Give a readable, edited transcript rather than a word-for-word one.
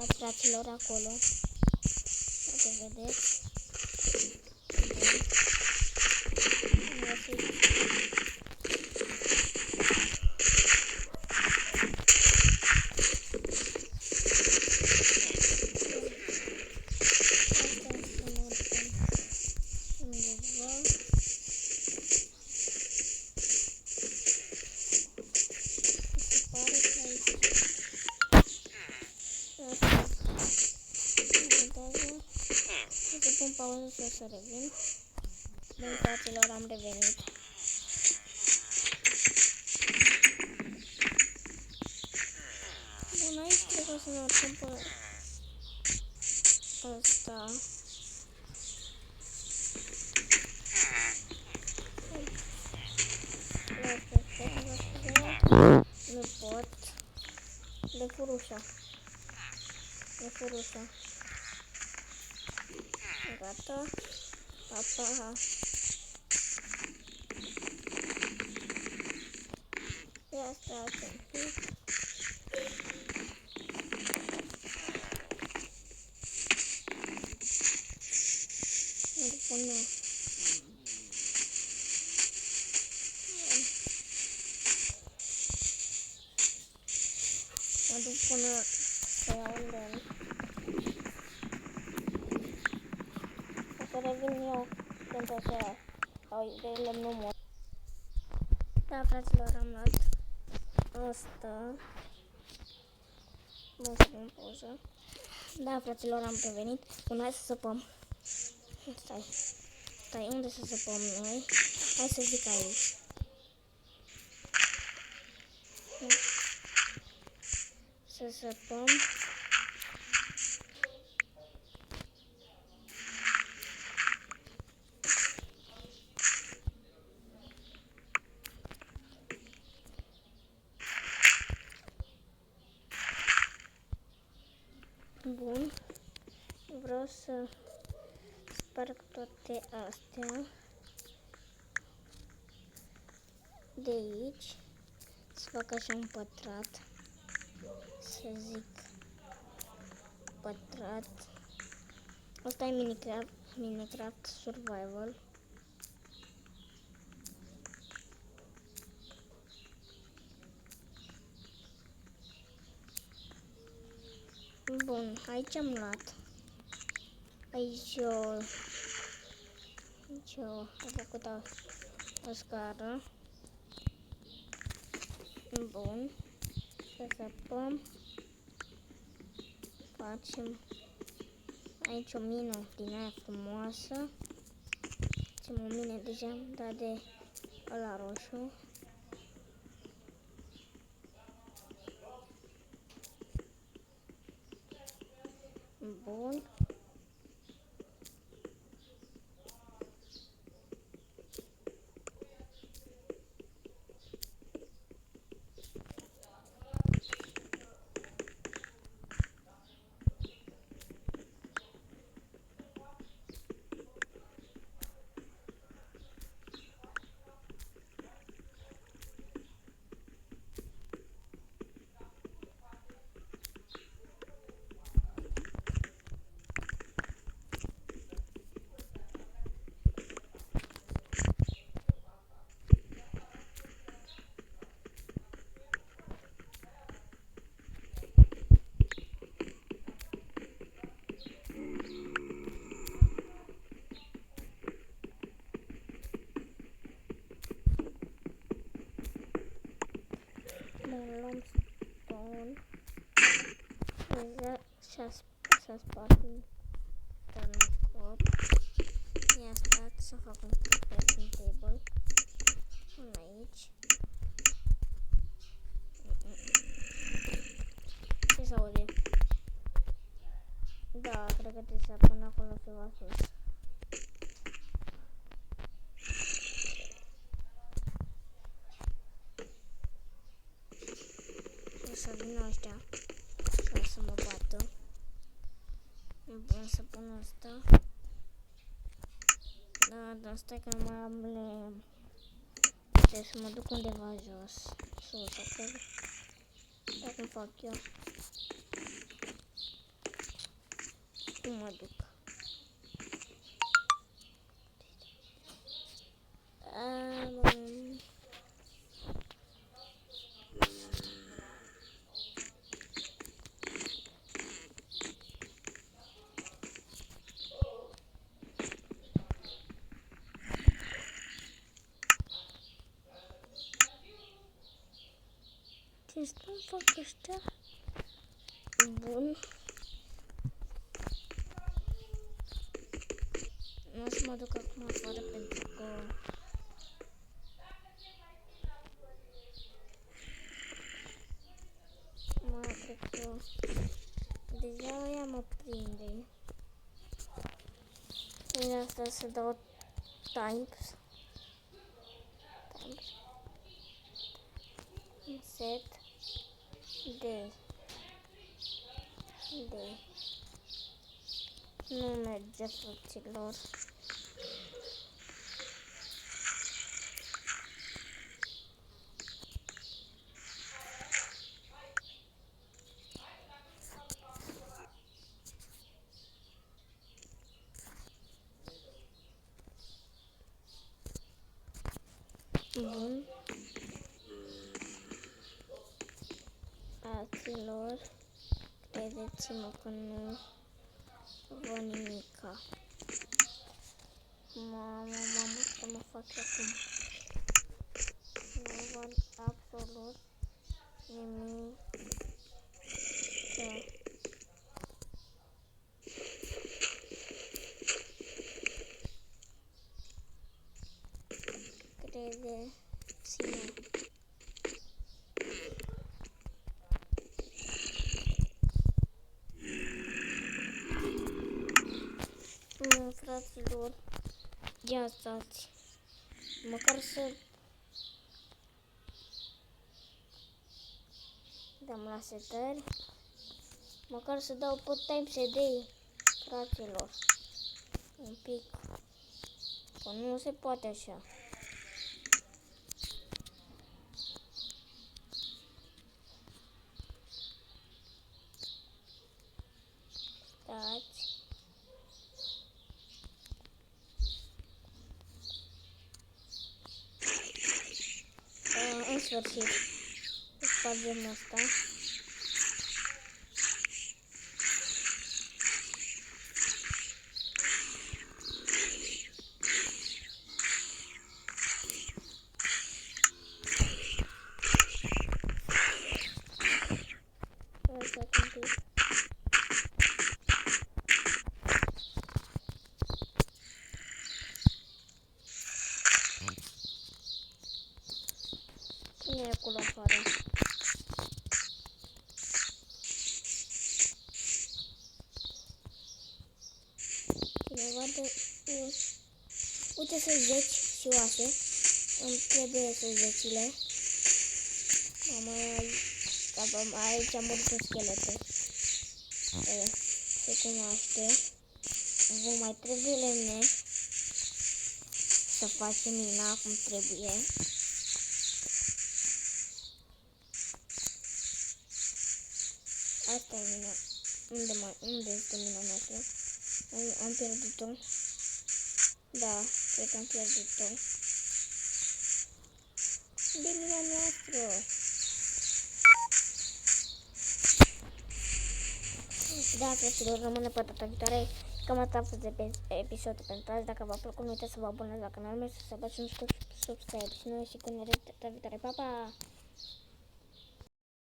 fraților acolo. Poate vedeți. Pun pauză și o să revin. Bun, fraților, am revenit. Bun, aici cred că o să ne urcăm pe ăsta. Nu pot. De furușa. Gata. Papa. Ia stați un pic. Mă duc până să iau un lemn. O să revin eu pentru să iau de lemnul mult. Da, fraților, am luat asta. Bun, să pun pauză. Da, fraților, am revenit. Bun, hai să săpăm. Stai, unde să săpăm noi? Hai să zic aici. Să săpăm. Bun. Vreau să sparg toate astea de aici. Să fac așa un pătrat. Să zic pătrat. Asta e Minecraft Survival. Bun, aici am luat. Aici am făcut o scară. Bun. Să săpăm. Facem aici o mină din aia frumoasă. Facem o mină, deja am dat de ăla roșu. Bun. Luăm stone. Deja s-a spart un turnip. Ia stați să fac un crafting table. Pun aici. Ce s-aude? Da, cred că trebuie să pun acolo ceva sus. Să vină ăștia și o să mă bată. Bun, să pun asta. Da, dar stai că nu mai am lemn. Trebuie să mă duc undeva jos. Sus, acolo. Dacă îmi fac eu. Nu mă duc. Ce să-mi fac ăștia? Bun. Nu o să mă duc acum afară pentru că cred că deja ăia mă prinde. De asta să dau times. Set de nu merge, frăților. Bun. Fraților, credeți-mă că nu văd nimica. Mamă, ce mă fac acum? Nu văd absolut nimic. Credeți-mă. Nu, fraților, ia stați. Măcar să dăm la setări. Măcar să dau pe time CD, fraților. Un pic. Că nu se poate așa. Stați. În sfârșit, spargem asta. Cine e acolo afară? Cineva de... Uite să zeci și oase. Îmi trebuie să zecile. Mama, aici am murit un schelete. Se cunoaște. Vă mai trebuie lemne. Să facem mina cum trebuie. Asta e mina. Unde este mina noastră? Am pierdut-o. Da, cred că am pierdut-o. Unde e mina noastră? Da, fraților, rămâne pe data viitoare. Cam asta a fost de episodul pentru azi. Dacă v-a plăcut, nu uitați să vă abonați la canalul meu și să bați un subscribe. Și noi și până data viitoare. Pa, pa!